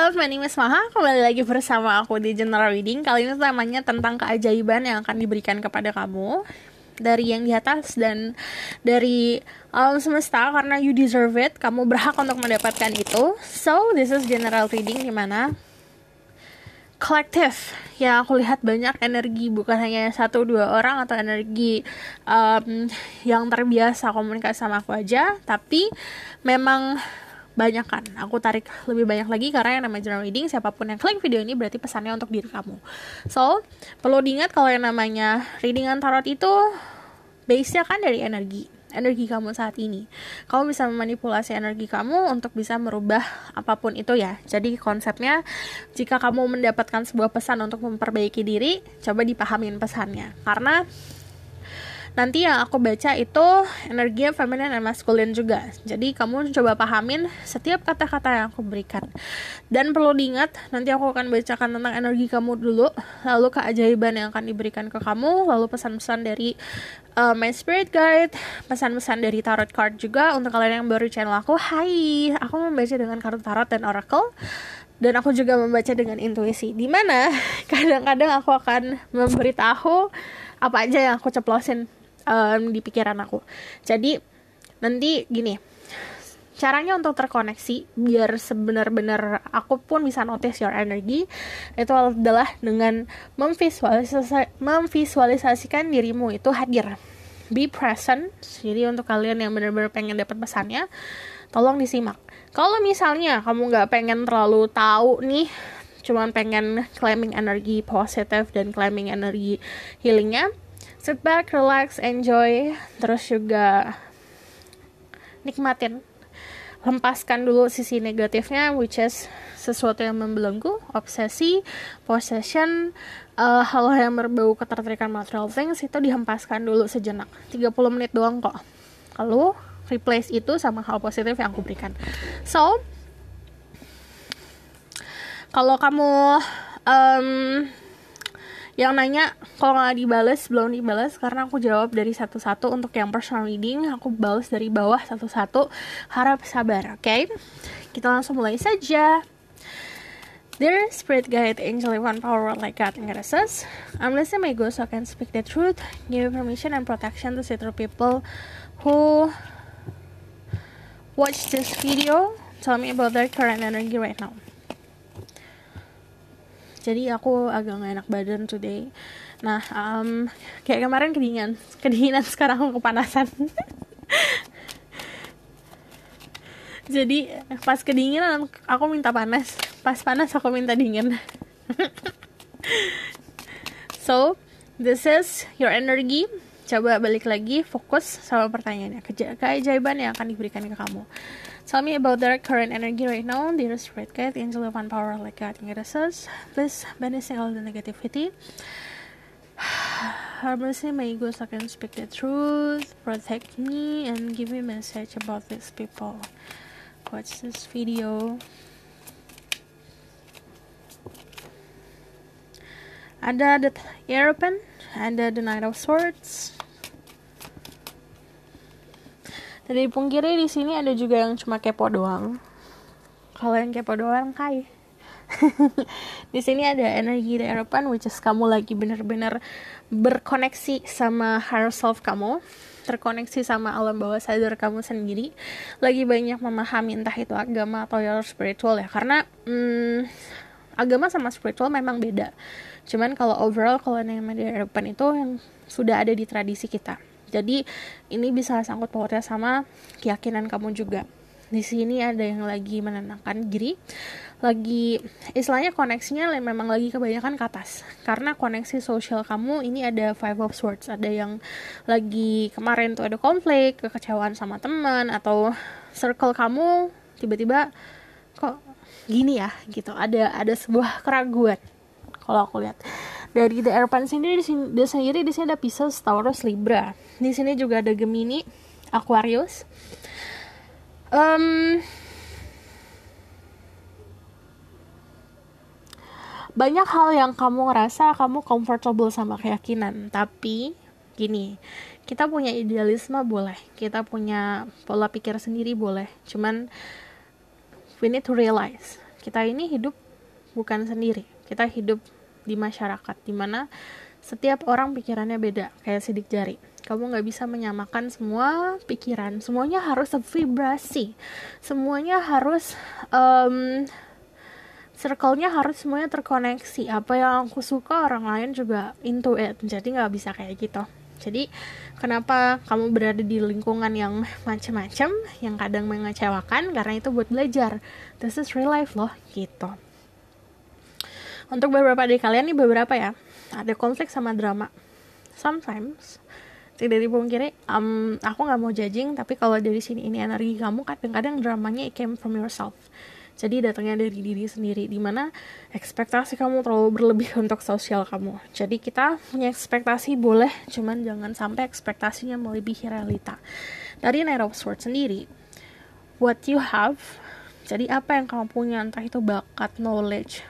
Halo, my name is Maha. Kembali lagi bersama aku di General Reading. Kali ini temanya tentang keajaiban yang akan diberikan kepada kamu dari yang di atas dan dari alam semesta, karena you deserve it. Kamu berhak untuk mendapatkan itu. So, this is General Reading, dimana kolektif yang aku lihat banyak energi, bukan hanya 1-2 orang atau energi yang terbiasa komunikasi sama aku aja, tapi memang banyak kan. Aku tarik lebih banyak lagi karena yang namanya general reading, siapapun yang klik video ini berarti pesannya untuk diri kamu. So, perlu diingat kalau yang namanya readingan tarot itu base-nya kan dari energi kamu saat ini. Kamu bisa memanipulasi energi kamu untuk bisa merubah apapun itu ya. Jadi konsepnya, jika kamu mendapatkan sebuah pesan untuk memperbaiki diri, coba dipahamin pesannya. Karena nanti yang aku baca itu energinya feminin dan maskulin juga. Jadi kamu coba pahamin setiap kata-kata yang aku berikan. Dan perlu diingat, nanti aku akan bacakan tentang energi kamu dulu, lalu keajaiban yang akan diberikan ke kamu, lalu pesan-pesan dari my spirit guide, pesan-pesan dari tarot card juga. Untuk kalian yang baru channel aku, hai, aku membaca dengan kartu tarot dan oracle. Dan aku juga membaca dengan intuisi, dimana kadang-kadang aku akan memberitahu apa aja yang aku ceplosin di pikiran aku. Jadi nanti gini, caranya untuk terkoneksi biar sebenar-benar aku pun bisa notice your energy, itu adalah dengan memvisualisasikan dirimu itu hadir, be present. Jadi untuk kalian yang benar-benar pengen dapat pesannya, tolong disimak. Kalau misalnya kamu nggak pengen terlalu tahu nih, cuman pengen claiming energi positif dan claiming energi healingnya, sit back, relax, enjoy, terus juga nikmatin, lepaskan dulu sisi negatifnya, which is sesuatu yang membelenggu, obsesi, possession, hal yang berbau ketertarikan material things, itu dihempaskan dulu sejenak, 30 menit doang kok. Lalu replace itu sama hal positif yang aku berikan. So, kalau kamu yang nanya, kalau nggak dibales, belum dibales, karena aku jawab dari satu-satu. Untuk yang personal reading, aku balas dari bawah satu-satu. Harap sabar, oke? Kita langsung mulai saja. Dear Spirit Guide, Angel, Divine Power, like God, and Goddesses, I'm listening my ghost so I can speak the truth, give permission and protection to see through people who watch this video. Tell me about their current energy right now. Jadi aku agak gak enak badan today. Nah, kayak kemarin kedinginan, sekarang aku kepanasan. Jadi pas kedinginan aku minta panas, pas panas aku minta dingin. So, this is your energy. Coba balik lagi, fokus sama pertanyaannya, keajaiban yang akan diberikan ke kamu. Tell me about their current energy right now. Dear Spirit Guide, Angel, Divine Power, like God, and Goddesses, please banish all the negativity. Harmoniously, my ego so I can speak the truth. Protect me and give me a message about these people. Watch this video. Ada the Hierophant, ada the Knight of Swords. Dari pung kiri di sini ada juga yang cuma kepo doang. Kalau yang kepo doang kai. Di sini ada energi the Hierophant, which is kamu lagi benar-benar berkoneksi sama higher self kamu, terkoneksi sama alam bawah sadar kamu sendiri, lagi banyak memahami entah itu agama atau your spiritual ya. Karena agama sama spiritual memang beda. Cuman kalau overall, kalau yang namanya the Hierophant itu yang sudah ada di tradisi kita. Jadi ini bisa sangkut pautnya sama keyakinan kamu juga. Di sini ada yang lagi menenangkan diri, lagi istilahnya koneksinya memang lagi kebanyakan ke atas. Karena koneksi sosial kamu ini ada Five of Swords, ada yang lagi kemarin tuh ada konflik, kekecewaan sama teman, atau circle kamu tiba-tiba kok gini ya gitu. Ada sebuah keraguan. Kalau aku lihat dari the Hierophant sendiri, di sini ada Pisces, Taurus, Libra. Di sini juga ada Gemini, Aquarius. Banyak hal yang kamu ngerasa kamu comfortable sama keyakinan, tapi gini, kita punya idealisme boleh, kita punya pola pikir sendiri boleh, cuman we need to realize kita ini hidup bukan sendiri, kita hidup di masyarakat, dimana setiap orang pikirannya beda, kayak sidik jari. Kamu gak bisa menyamakan semua pikiran, semuanya harus vibrasi, semuanya harus circle-nya harus semuanya terkoneksi. Apa yang aku suka orang lain juga into it, jadi gak bisa kayak gitu. Jadi kenapa kamu berada di lingkungan yang macam-macam, yang kadang mengecewakan, karena itu buat belajar. This is real life loh, gitu. Untuk beberapa dari kalian nih, beberapa ya, ada konflik sama drama. Sometimes, tidak dipungkiri, aku gak mau judging, tapi kalau dari sini ini energi kamu, kadang-kadang dramanya it came from yourself. Jadi datangnya dari diri sendiri, dimana ekspektasi kamu terlalu berlebih untuk sosial kamu. Jadi kita punya ekspektasi boleh, cuman jangan sampai ekspektasinya melebihi realita. Dari Knight of Swords sendiri, what you have, jadi apa yang kamu punya, entah itu bakat, knowledge,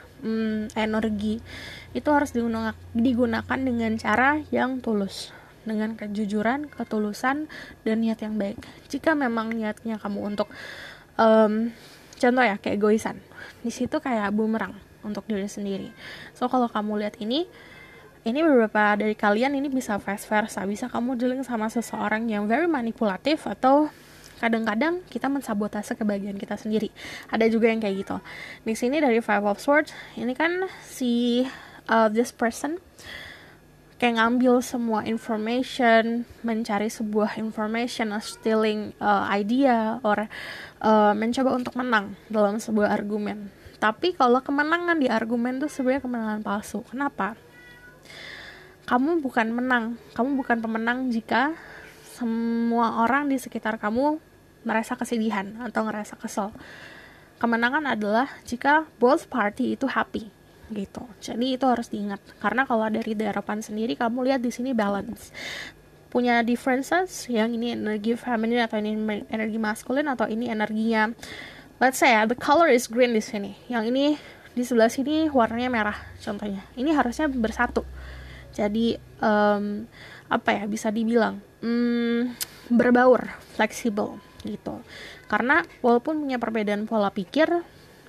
energi, itu harus digunakan dengan cara yang tulus, dengan kejujuran, ketulusan, dan niat yang baik. Jika memang niatnya kamu untuk contoh ya, kayak egoisan, di situ kayak bumerang untuk diri sendiri. So kalau kamu lihat ini beberapa dari kalian ini bisa vice versa, bisa kamu dealing sama seseorang yang very manipulatif, atau kadang-kadang kita mensabotase kebahagiaan kita sendiri. Ada juga yang kayak gitu. Di sini dari Five of Swords, ini kan si this person kayak ngambil semua information, mencari sebuah information, stealing idea, or mencoba untuk menang dalam sebuah argumen. Tapi kalau kemenangan di argumen itu sebenarnya kemenangan palsu. Kenapa? Kamu bukan menang, kamu bukan pemenang jika semua orang di sekitar kamu merasa kesedihan atau ngerasa kesel. Kemenangan adalah jika both party itu happy, gitu. Jadi itu harus diingat, karena kalau dari harapan sendiri kamu lihat di sini balance, punya differences, yang ini energi feminine atau ini energi maskulin, atau ini energinya, let's say the color is green di sini, yang ini di sebelah sini warnanya merah contohnya, ini harusnya bersatu. Jadi bisa dibilang berbaur, fleksibel gitu. Karena walaupun punya perbedaan pola pikir,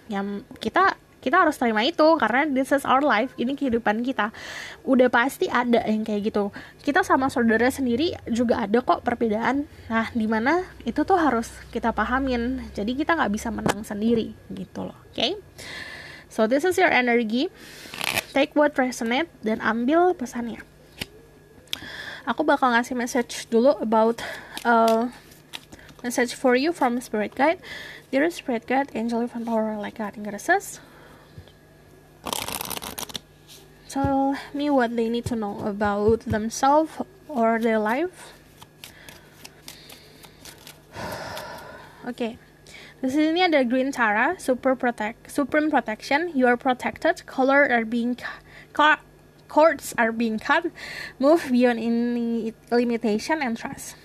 yang kita harus terima itu, karena this is our life, ini kehidupan kita. Udah pasti ada yang kayak gitu. Kita sama saudara sendiri juga ada kok perbedaan. Nah, dimana itu tuh harus kita pahamin. Jadi kita nggak bisa menang sendiri gitu loh. Okay? So this is your energy. Take what resonate dan ambil pesannya. Aku bakal ngasih message dulu about message for you from Spirit Guide. Dear Spirit Guide, Angel of Power, like God and Goddesses, tell me what they need to know about themselves or their life. Okay. Di sini ada Green Tara, Supreme Protection. You are protected. Colors are being cut. Move beyond any limitation and trust.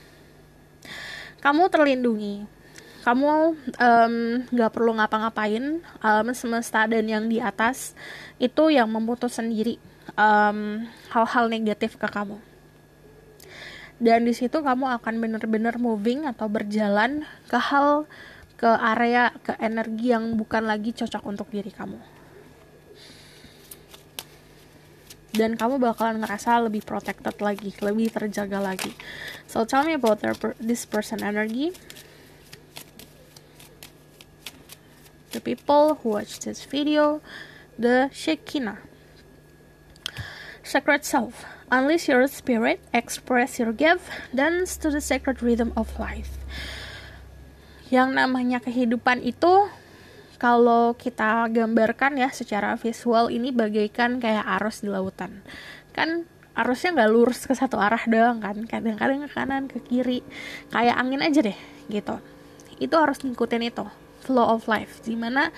Kamu terlindungi. Kamu gak perlu ngapa-ngapain. Alam semesta dan yang di atas itu yang memutus sendiri hal-hal negatif ke kamu. Dan di situ kamu akan benar-benar moving atau berjalan ke area, ke energi yang bukan lagi cocok untuk diri kamu. Dan kamu bakalan ngerasa lebih protected lagi, lebih terjaga lagi. So tell me about this person energy. The people who watch this video, the Shekinah. Sacred self. Unleash your spirit, express your gift, dance to the sacred rhythm of life. Yang namanya kehidupan itu, kalau kita gambarkan ya secara visual, ini bagaikan kayak arus di lautan. Kan arusnya gak lurus ke satu arah doang kan, kadang-kadang ke kanan, ke kiri, kayak angin aja deh gitu. Itu harus ngikutin itu, flow of life, dimana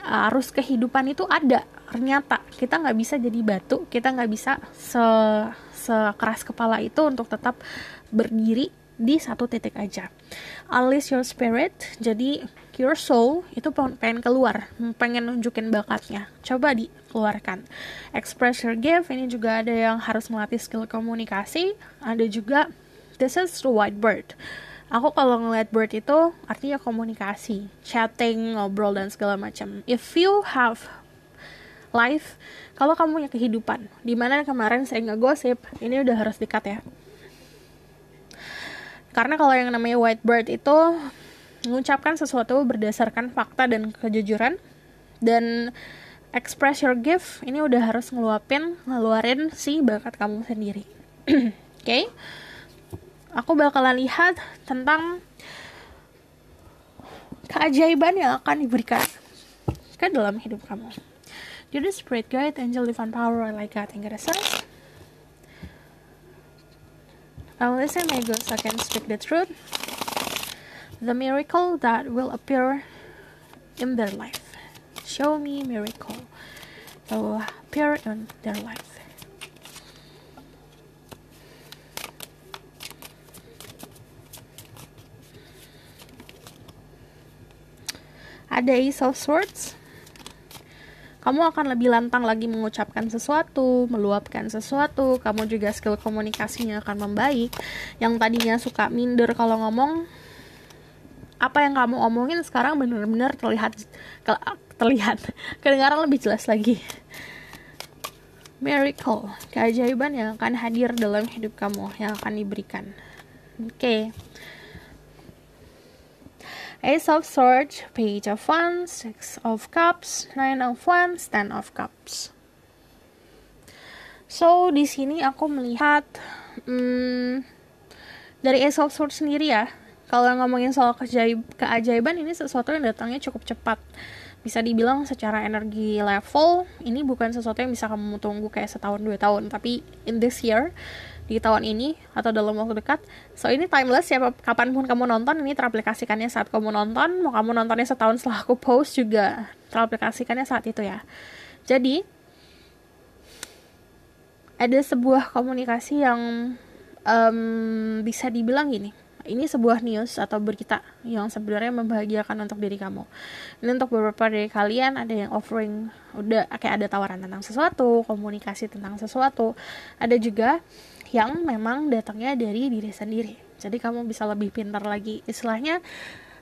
arus kehidupan itu ada, ternyata kita gak bisa jadi batu, kita gak bisa sekeras kepala itu untuk tetap berdiri di satu titik aja. Unleash your spirit, jadi your soul itu pengen keluar, pengen nunjukin bakatnya, coba dikeluarkan. Express your gift, ini juga ada yang harus melatih skill komunikasi, ada juga this is the white bird. Aku kalau ngeliat bird itu artinya komunikasi, chatting, ngobrol dan segala macam. If you have life, kalau kamu punya kehidupan, dimana kemarin sering ngegosip, ini udah harus di-cut ya. Karena kalau yang namanya white bird itu mengucapkan sesuatu berdasarkan fakta dan kejujuran, dan express your gift, ini udah harus ngeluarin si bakat kamu sendiri. Oke? Aku bakalan lihat tentang keajaiban yang akan diberikan ke dalam hidup kamu. You're the spirit guide, angel, divine power, like God, and God says, I will listen, may God so I can speak the truth, the miracle that will appear in their life. Show me miracle that will appear in their life. Ada Ace of Swords. Kamu akan lebih lantang lagi mengucapkan sesuatu, meluapkan sesuatu. Kamu juga skill komunikasinya akan membaik. Yang tadinya suka minder kalau ngomong, apa yang kamu omongin sekarang benar-benar terlihat kedengaran lebih jelas lagi. Miracle, keajaiban yang akan hadir dalam hidup kamu, yang akan diberikan. Oke. Ace of Swords, Page of Wands, Six of Cups, Nine of Wands, Ten of Cups. So di sini aku melihat dari Ace of Swords sendiri ya. Kalau ngomongin soal keajaiban, ini sesuatu yang datangnya cukup cepat. Bisa dibilang secara energi level, ini bukan sesuatu yang bisa kamu tunggu kayak setahun 2 tahun, tapi in this year, di tahun ini atau dalam waktu dekat. So ini timeless ya, kapanpun kamu nonton, ini teraplikasikannya saat kamu nonton. Mau kamu nontonnya setahun setelah aku post juga teraplikasikannya saat itu ya. Jadi ada sebuah komunikasi yang bisa dibilang gini, ini sebuah news atau berita yang sebenarnya membahagiakan untuk diri kamu. Ini untuk beberapa dari kalian, ada yang offering, udah kayak ada tawaran tentang sesuatu, komunikasi tentang sesuatu. Ada juga yang memang datangnya dari diri sendiri. Jadi kamu bisa lebih pintar lagi. Istilahnya,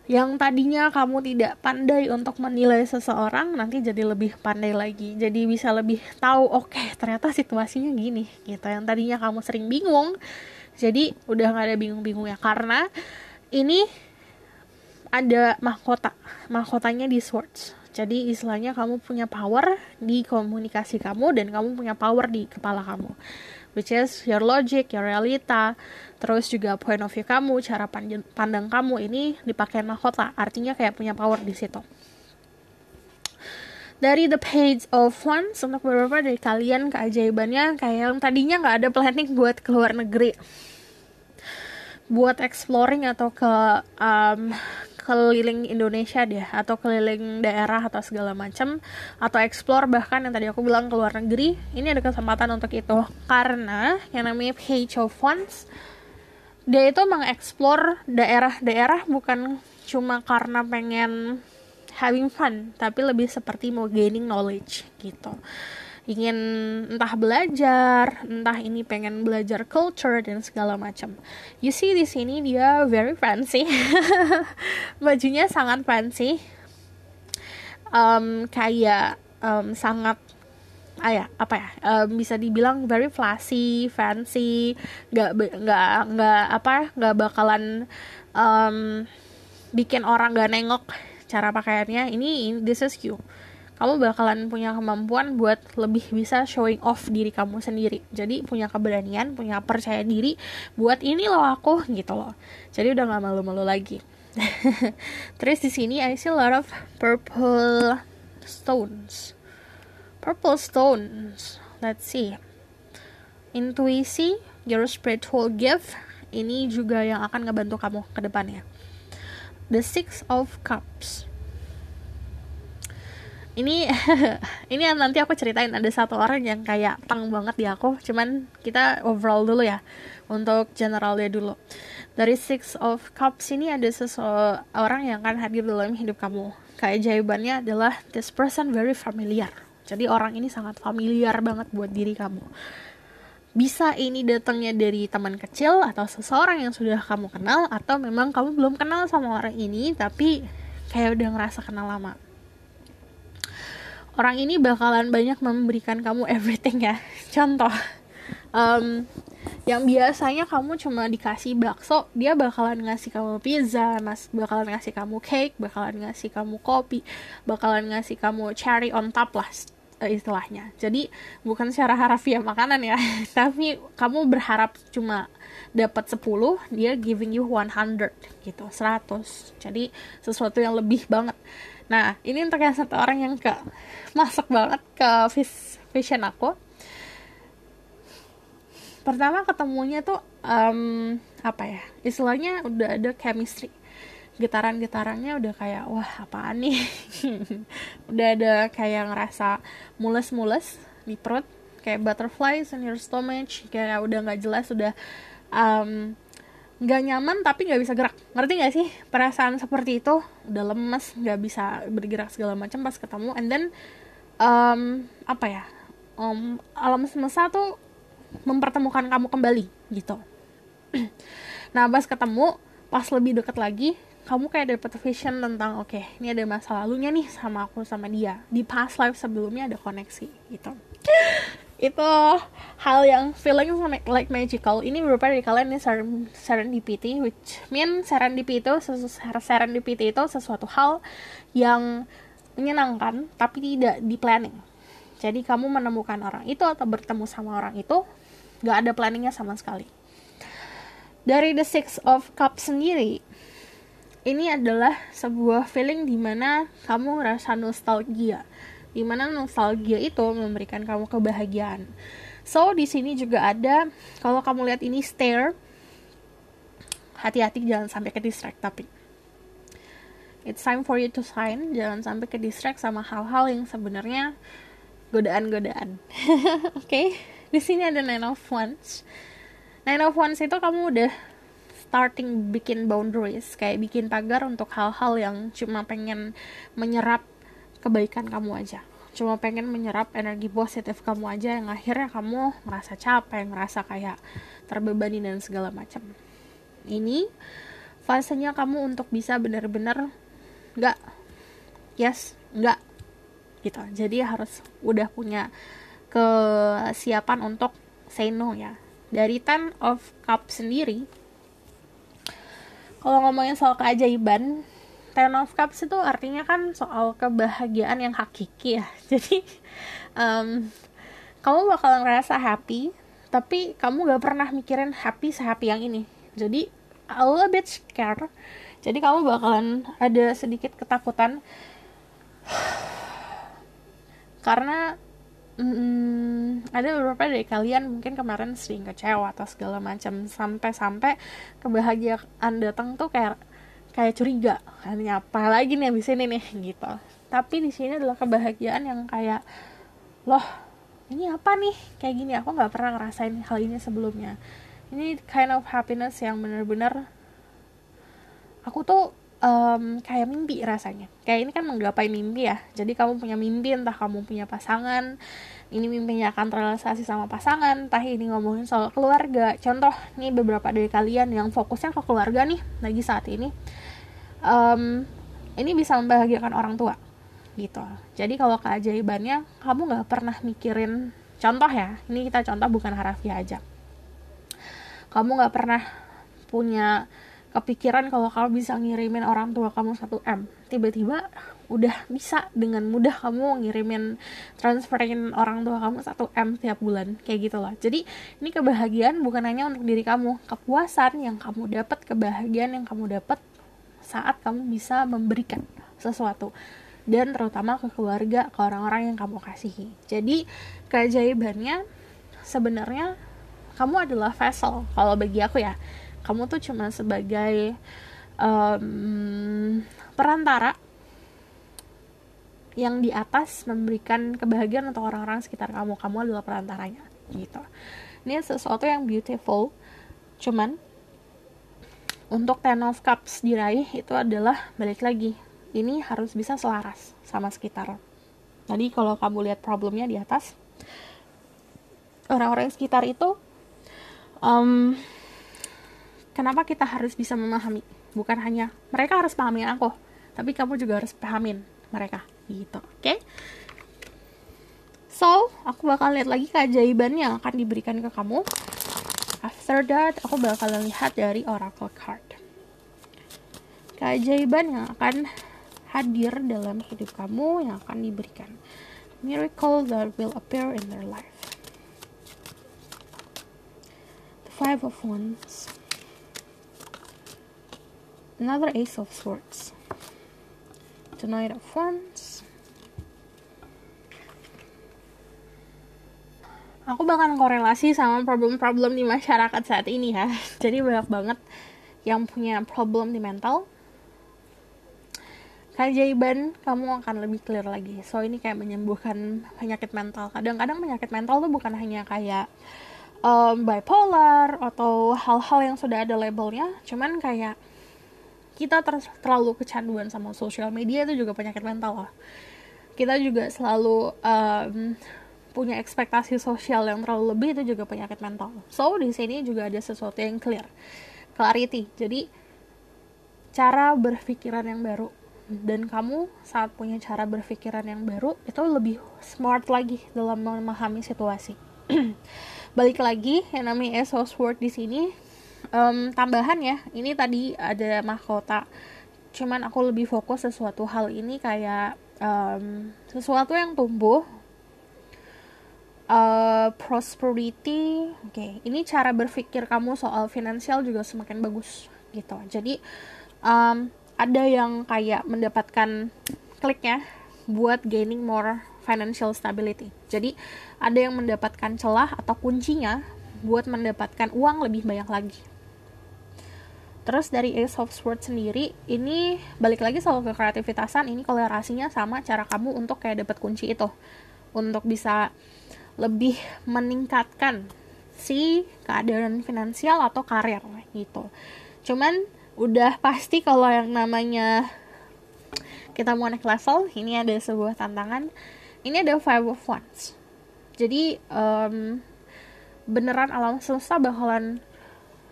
yang tadinya kamu tidak pandai untuk menilai seseorang, nanti jadi lebih pandai lagi. Jadi bisa lebih tahu, oke, ternyata situasinya gini gitu. Yang tadinya kamu sering bingung, jadi udah gak ada bingung-bingungnya. Karena ini ada mahkotanya di Swords. Jadi istilahnya kamu punya power di komunikasi kamu, dan kamu punya power di kepala kamu, which is your logic, your realita, terus juga point of view kamu, cara pandang kamu. Ini dipakai mahkota, artinya kayak punya power di situ. Dari The Page of Wands, untuk beberapa dari kalian keajaibannya kayak yang tadinya nggak ada planning buat keluar negeri, buat exploring atau keliling Indonesia deh, atau keliling daerah atau segala macam, atau explore bahkan yang tadi aku bilang keluar negeri. Ini ada kesempatan untuk itu, karena yang namanya Page of Wands, dia itu mengeksplor daerah-daerah bukan cuma karena pengen having fun, tapi lebih seperti mau gaining knowledge gitu. Ingin entah belajar, entah ini pengen belajar culture dan segala macam. You see di sini dia very fancy. Bajunya sangat fancy. Kayak sangat bisa dibilang very flashy, fancy, nggak bakalan bikin orang nggak nengok cara pakaiannya. This is you. Kamu bakalan punya kemampuan buat lebih bisa showing off diri kamu sendiri. Jadi punya keberanian, punya percaya diri buat ini loh aku gitu loh. Jadi udah nggak malu-malu lagi. Terus di sini I see a lot of purple stones. Let's see. Intuisi, your spiritual gift, ini juga yang akan ngebantu kamu ke depannya. The Six of Cups. Ini yang nanti aku ceritain. Ada satu orang yang kayak tang banget di aku. Cuman kita overall dulu ya, untuk generalnya dulu. Dari Six of Cups ini ada seseorang yang akan hadir dalam hidup kamu. Keajaibannya adalah this person very familiar. Jadi orang ini sangat familiar banget buat diri kamu. Bisa ini datangnya dari teman kecil atau seseorang yang sudah kamu kenal, atau memang kamu belum kenal sama orang ini tapi kayak udah ngerasa kenal lama. Orang ini bakalan banyak memberikan kamu everything ya. Contoh, yang biasanya kamu cuma dikasih bakso, dia bakalan ngasih kamu pizza, bakalan ngasih kamu cake, bakalan ngasih kamu kopi, bakalan ngasih kamu cherry on top lah istilahnya. Jadi bukan secara harafiah makanan ya, tapi kamu berharap cuma dapat 10, dia giving you 100 gitu, 100. Jadi sesuatu yang lebih banget. Nah, ini untuk yang satu orang yang masuk banget ke vision aku. Pertama ketemunya tuh apa ya, istilahnya udah ada chemistry, getarannya udah kayak wah apaan nih. Udah ada kayak ngerasa mules di perut, kayak butterflies in your stomach, kayak udah nggak jelas, udah nggak nyaman tapi nggak bisa gerak. Ngerti nggak sih perasaan seperti itu? Udah lemes, nggak bisa bergerak segala macam pas ketemu. And then apa ya, alam semesta tuh mempertemukan kamu kembali gitu. Nah pas ketemu, pas lebih deket lagi, kamu kayak dapet vision tentang oke, ini ada masa lalunya nih sama aku sama dia, di past life sebelumnya ada koneksi gitu. Itu hal yang feeling like magical. Ini berupa dari kalian ini serendipity, which mean serendipity itu sesuatu hal yang menyenangkan tapi tidak di planning. Jadi kamu menemukan orang itu atau bertemu sama orang itu gak ada planningnya sama sekali. Dari The Six of Cups sendiri, ini adalah sebuah feeling dimana kamu ngerasa nostalgia, dimana nostalgia itu memberikan kamu kebahagiaan. So di sini juga ada, kalau kamu lihat ini stare, hati-hati jangan sampai ke distract. Tapi it's time for you to shine, jangan sampai ke distract sama hal-hal yang sebenarnya godaan-godaan. Oke, di sini ada Nine of Wands. Nine of Wands itu kamu udah starting bikin boundaries, kayak bikin pagar untuk hal-hal yang cuma pengen menyerap kebaikan kamu aja, cuma pengen menyerap energi positif kamu aja, yang akhirnya kamu ngerasa capek, ngerasa kayak terbebani dan segala macam. Ini fasenya kamu untuk bisa benar-benar enggak gitu. Jadi harus udah punya kesiapan untuk say no ya. Dari Ten of Cups sendiri, kalau ngomongin soal keajaiban, Ten of Cups itu artinya kan soal kebahagiaan yang hakiki ya. Jadi kamu bakal ngerasa happy, tapi kamu gak pernah mikirin happy yang ini. Jadi a little bit scared. Jadi kamu bakalan ada sedikit ketakutan karena ada beberapa dari kalian mungkin kemarin sering kecewa atau segala macam, sampai kebahagiaan datang tuh kayak curiga, ini apa lagi nih abis ini nih gitu. Tapi di sini adalah kebahagiaan yang kayak, loh ini apa nih, kayak gini aku nggak pernah ngerasain hal ini sebelumnya. Ini kind of happiness yang benar-benar aku tuh kayak mimpi rasanya. Kayak ini kan menggapai mimpi ya. Jadi kamu punya mimpi, entah kamu punya pasangan, ini mimpinya akan terrealisasi sama pasangan, entah ini ngomongin soal keluarga. Contoh nih, beberapa dari kalian yang fokusnya ke keluarga nih lagi saat ini, ini bisa membahagiakan orang tua gitu. Jadi kalau keajaibannya, kamu gak pernah mikirin, contoh ya, ini kita contoh bukan harafiah aja, kamu gak pernah punya kepikiran kalau kamu bisa ngirimin orang tua kamu 1M, tiba-tiba udah bisa dengan mudah kamu ngirimin, transferin orang tua kamu 1M tiap bulan, kayak gitu loh. Jadi ini kebahagiaan bukan hanya untuk diri kamu, kepuasan yang kamu dapat, kebahagiaan yang kamu dapat saat kamu bisa memberikan sesuatu, dan terutama ke keluarga, ke orang-orang yang kamu kasihi. Jadi keajaibannya sebenarnya kamu adalah vessel. Kalau bagi aku ya, kamu tuh cuma sebagai perantara yang di atas memberikan kebahagiaan untuk orang-orang sekitar kamu. Kamu adalah perantaranya gitu. Ini sesuatu yang beautiful. Cuman untuk Ten of Cups diraih itu adalah, balik lagi, ini harus bisa selaras sama sekitar. Tadi kalau kamu lihat problemnya di atas, orang-orang sekitar itu, kenapa kita harus bisa memahami, bukan hanya mereka harus pahami aku, tapi kamu juga harus pahamin mereka gitu. Oke? So, aku bakal lihat lagi keajaiban yang akan diberikan ke kamu. After that, aku bakal lihat dari Oracle card. Keajaiban yang akan hadir dalam hidup kamu yang akan diberikan. Miracle that will appear in their life. The Five of Wands. Another Ace of Swords. The Knight of Wands. Aku bakal korelasi sama problem-problem di masyarakat saat ini ya. Jadi banyak banget yang punya problem di mental. Keajaiban kamu akan lebih clear lagi. So ini kayak menyembuhkan penyakit mental. Kadang-kadang penyakit mental tuh bukan hanya kayak bipolar atau hal-hal yang sudah ada labelnya. Cuman kayak kita terlalu kecanduan sama sosial media, itu juga penyakit mental lah. Kita juga selalu punya ekspektasi sosial yang terlalu lebih, itu juga penyakit mental. So di sini juga ada sesuatu yang clarity. Jadi cara berpikiran yang baru, dan kamu saat punya cara berpikiran yang baru itu lebih smart lagi dalam memahami situasi. Balik lagi yang namanya Ace of Swords di sini. Tambahan ya, ini tadi ada mahkota, cuman aku lebih fokus sesuatu hal ini kayak sesuatu yang tumbuh, prosperity. Oke, ini cara berpikir kamu soal finansial juga semakin bagus gitu. Jadi ada yang kayak mendapatkan kliknya buat gaining more financial stability. Jadi ada yang mendapatkan celah atau kuncinya buat mendapatkan uang lebih banyak lagi. Terus dari Ace of Swords sendiri, ini balik lagi soal kekreativitasan, ini kolerasinya sama cara kamu untuk kayak dapat kunci itu, untuk bisa lebih meningkatkan si keadaan finansial atau karir gitu. Cuman udah pasti kalau yang namanya kita mau naik level, ini ada sebuah tantangan. Ini ada Five of Wands. Jadi beneran alam semesta bakalan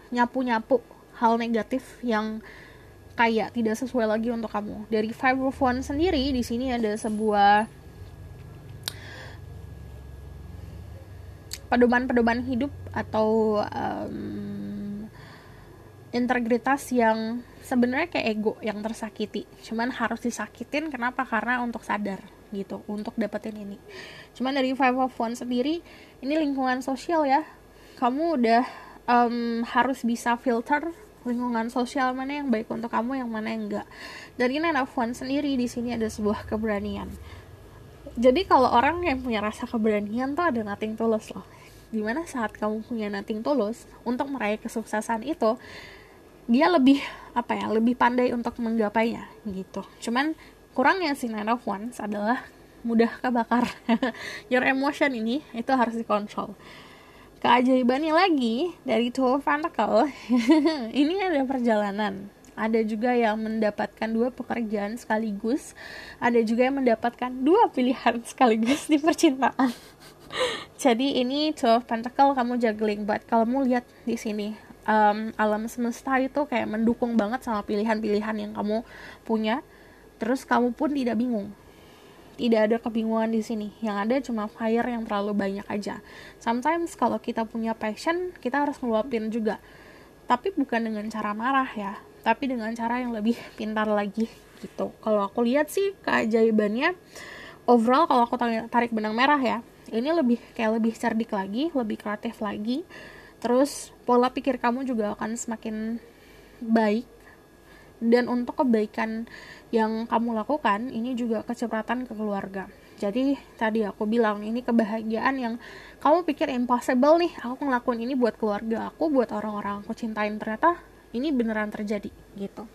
nyapu-nyapu hal negatif yang kayak tidak sesuai lagi untuk kamu. Dari Five of Wands sendiri, di sini ada sebuah pedoman-pedoman hidup atau integritas yang sebenarnya kayak ego yang tersakiti. Cuman harus disakitin, kenapa? Karena untuk sadar gitu, untuk dapetin ini. Cuman dari Five of Wands sendiri, ini lingkungan sosial ya. Kamu udah harus bisa filter lingkungan sosial mana yang baik untuk kamu, yang mana yang enggak. Dari Nine of Wands sendiri, di sini ada sebuah keberanian. Jadi kalau orang yang punya rasa keberanian tuh ada nothing tulus loh. Dimana saat kamu punya nothing tulus untuk meraih kesuksesan itu, dia lebih lebih pandai untuk menggapainya gitu. Cuman kurangnya si Nine of Wands adalah mudah kebakar. Your emotion ini itu harus dikontrol. Keajaibannya lagi dari Two of Pentacles, ini ada perjalanan. Ada juga yang mendapatkan 2 pekerjaan sekaligus. Ada juga yang mendapatkan 2 pilihan sekaligus di percintaan. Jadi ini Two of Pentacles kamu juggling, but kamu lihat di sini alam semesta itu kayak mendukung banget sama pilihan-pilihan yang kamu punya. Terus kamu pun tidak bingung. Tidak ada kebingungan di sini. Yang ada cuma fire yang terlalu banyak aja. Sometimes kalau kita punya passion, kita harus ngeluapin juga. Tapi bukan dengan cara marah ya, tapi dengan cara yang lebih pintar lagi gitu. Kalau aku lihat sih keajaibannya overall, kalau aku tarik benang merah ya, ini lebih cerdik lagi, lebih kreatif lagi. Terus pola pikir kamu juga akan semakin baik. Dan untuk kebaikan yang kamu lakukan, ini juga kecepatan ke keluarga. Jadi tadi aku bilang, ini kebahagiaan yang kamu pikir impossible nih, aku ngelakuin ini buat keluarga aku, buat orang-orang aku cintain, ternyata ini beneran terjadi gitu.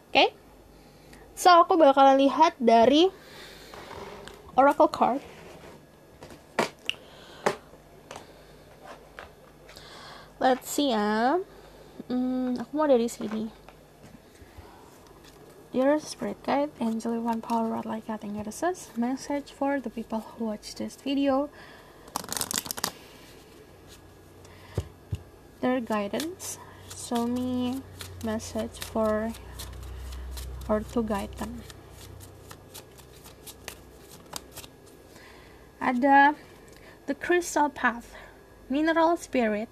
Oke? So aku bakalan lihat dari Oracle card. Let's see ya. Aku mau dari sini. Dear Spirit Guide, Angel One Power Rod Like Cutting Goddesses, message for the people who watch this video. inner guidance. Show me message for or to guide them. Ada the crystal path, mineral spirit,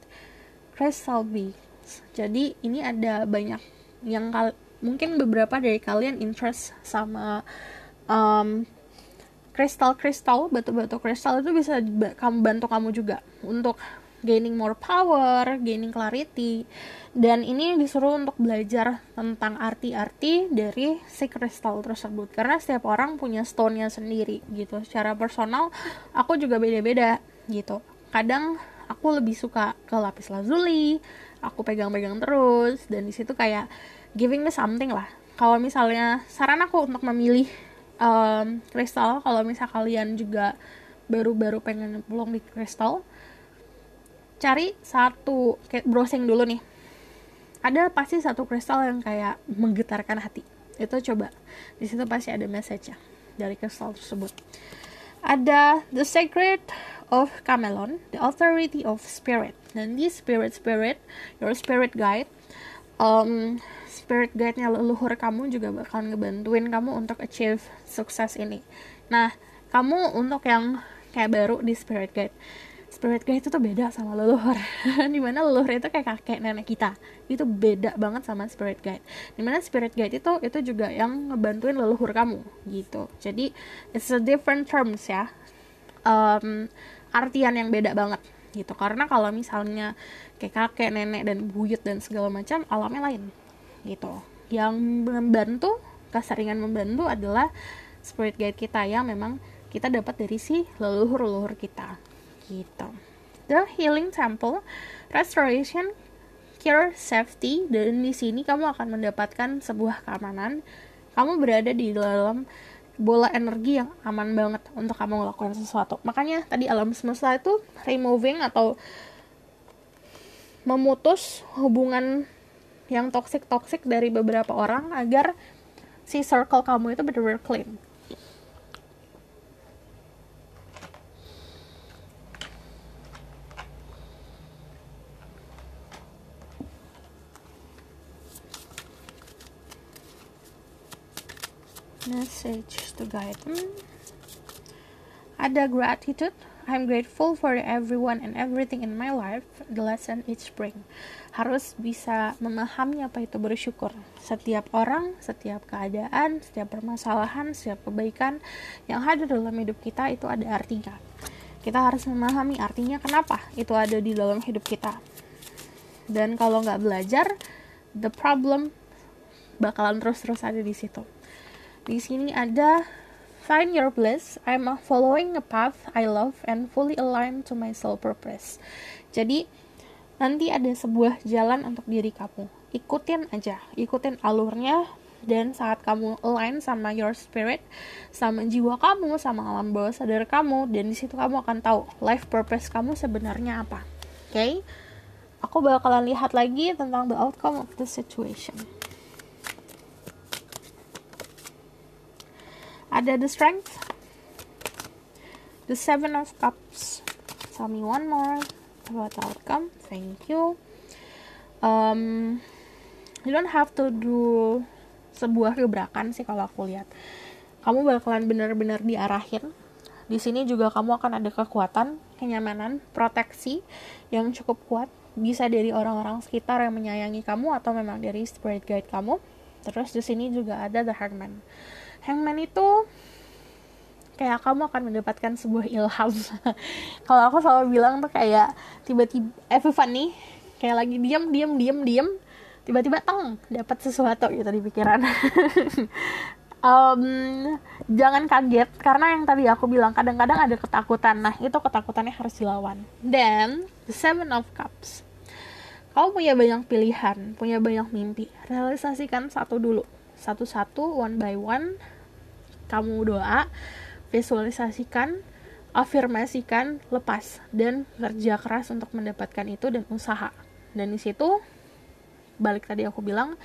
crystal beings. Jadi ini ada banyak yang mungkin beberapa dari kalian interest sama kristal-kristal, batu-batu kristal itu bisa bantu kamu juga untuk gaining more power, gaining clarity. Dan ini disuruh untuk belajar tentang arti-arti dari si kristal tersebut, karena setiap orang punya stone-nya sendiri gitu. Secara personal aku juga beda-beda gitu. Kadang aku lebih suka ke lapis lazuli, aku pegang-pegang terus, dan di situ kayak giving me something lah. Kalau misalnya saran aku untuk memilih kristal, kalau misal kalian juga baru-baru pengen nyemplung di kristal, cari satu, kayak browsing dulu nih, ada pasti satu kristal yang kayak menggetarkan hati. Itu coba, di situ pasti ada message-nya dari kristal tersebut. Ada the secret of Camelon, the authority of spirit. Dan di spirit, your spirit guide, spirit guide-nya leluhur kamu juga bakal ngebantuin kamu untuk achieve sukses ini. Nah, kamu untuk yang kayak baru di spirit guide itu tuh beda sama leluhur. Dimana leluhur itu kayak kakek nenek kita, itu beda banget sama spirit guide. Dimana spirit guide itu juga yang ngebantuin leluhur kamu gitu. Jadi it's a different terms ya, artian yang beda banget gitu. Karena kalau misalnya kayak kakek nenek dan buyut dan segala macam, alamnya lain gitu. Yang membantu, keseringan membantu adalah spirit guide kita yang memang kita dapat dari si leluhur kita gitu. The healing temple, restoration, cure, safety. Dan di sini kamu akan mendapatkan sebuah keamanan. Kamu berada di dalam bola energi yang aman banget untuk kamu melakukan sesuatu. Makanya tadi alam semesta itu removing atau memutus hubungan yang toxic dari beberapa orang agar si circle kamu itu benar-benar clean. Message to guide them. Ada gratitude. I'm grateful for everyone and everything in my life. The lesson each bring. Harus bisa memahami apa itu bersyukur. Setiap orang, setiap keadaan, setiap permasalahan, setiap kebaikan yang hadir dalam hidup kita itu ada artinya. Kita harus memahami artinya kenapa itu ada di dalam hidup kita. Dan kalau nggak belajar, the problem bakalan terus ada di situ. Di sini ada find your bliss. I'm following a path I love and fully aligned to my soul purpose. Jadi nanti ada sebuah jalan untuk diri kamu. Ikutin aja, ikutin alurnya. Dan saat kamu align sama your spirit, sama jiwa kamu, sama alam bawah sadar kamu, dan di situ kamu akan tahu life purpose kamu sebenarnya apa. Okay? Aku bakalan lihat lagi tentang the outcome of the situation. Ada the strength, the 7 of cups. Tell me one more about the outcome. Thank you. You don't have to do sebuah gebrakan sih kalau aku lihat. Kamu bakalan benar-benar diarahin. Di sini juga kamu akan ada kekuatan, kenyamanan, proteksi yang cukup kuat. Bisa dari orang-orang sekitar yang menyayangi kamu atau memang dari spirit guide kamu. Terus di sini juga ada the hangman. Hangman itu kayak kamu akan mendapatkan sebuah ilham. Kalau aku selalu bilang tuh kayak tiba-tiba Epiphany, kayak lagi diam, tiba-tiba dapat sesuatu gitu di pikiran. Jangan kaget, karena yang tadi aku bilang kadang-kadang ada ketakutan. Nah, itu ketakutannya harus dilawan. Then the 7 of cups. Kamu punya banyak pilihan, punya banyak mimpi. Realisasikan satu dulu, satu-satu, one by one. Kamu doa, visualisasikan, afirmasikan, lepas, dan kerja keras untuk mendapatkan itu dan usaha. Dan di situ balik tadi aku bilang,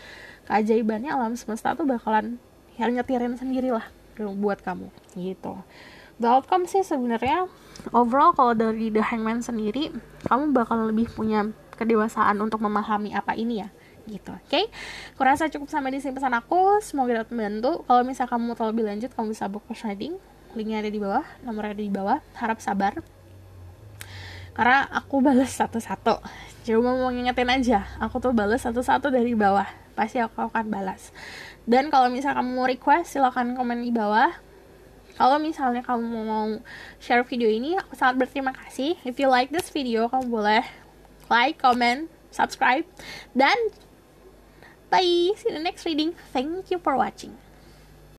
keajaibannya alam semesta tuh bakalan nyetirin sendiri lah buat kamu gitu. The outcome sih sebenarnya overall kalau dari the hangman sendiri, kamu bakal lebih punya kedewasaan untuk memahami apa ini ya gitu. Oke, kurasa cukup sampai di sini pesan aku, semoga dapat membantu. Kalau misalnya kamu mau tahu lebih lanjut, kamu bisa book personal reading, linknya ada di bawah, nomornya ada di bawah. Harap sabar karena aku balas satu-satu, cuma mau ngingetin aja, aku tuh balas satu-satu dari bawah, pasti aku akan balas. Dan kalau misalnya kamu mau request, silakan komen di bawah. Kalau misalnya kamu mau share video ini, aku sangat berterima kasih. If you like this video, kamu boleh like, comment, subscribe, dan bye. See you in the next reading. Thank you for watching.